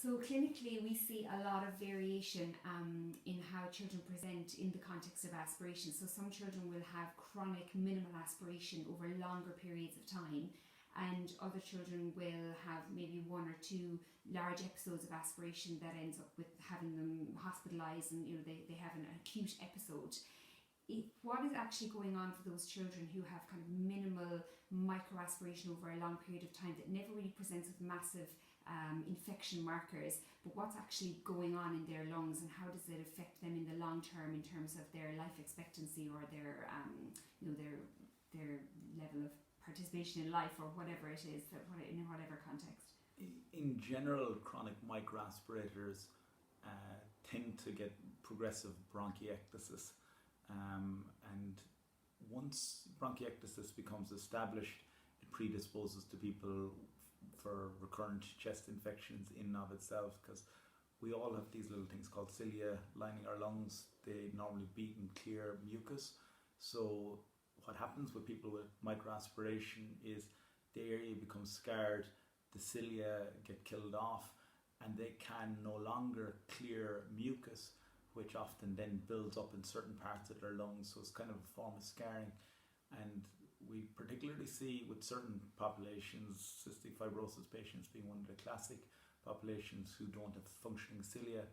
So clinically, we see a lot of variation in how children present in the context of aspiration. So some children will have chronic minimal aspiration over longer periods of time, and other children will have maybe one or two large episodes of aspiration that ends up with having them hospitalised, and they have an acute episode. What is actually going on for those children who have kind of minimal microaspiration over a long period of time that never really presents with massive infection markers, but what's actually going on in their lungs, and how does it affect them in the long term in terms of their life expectancy or their level of participation in life, or whatever it is, in whatever context? In general, chronic microaspirators tend to get progressive bronchiectasis, and once bronchiectasis becomes established, it predisposes to people for recurrent chest infections in and of itself, because we all have these little things called cilia lining our lungs. They normally beat and clear mucus. So what happens with people with microaspiration is the area becomes scarred, the cilia get killed off, and they can no longer clear mucus, which often then builds up in certain parts of their lungs. So it's kind of a form of scarring. And we particularly see with certain populations, cystic fibrosis patients being one of the classic populations who don't have functioning cilia,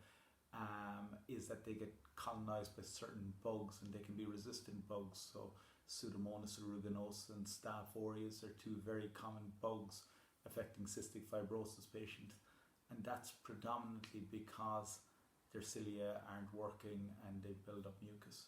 is that they get colonized by certain bugs, and they can be resistant bugs. So Pseudomonas aeruginosa and Staph aureus are two very common bugs affecting cystic fibrosis patients, and that's predominantly because their cilia aren't working and they build up mucus.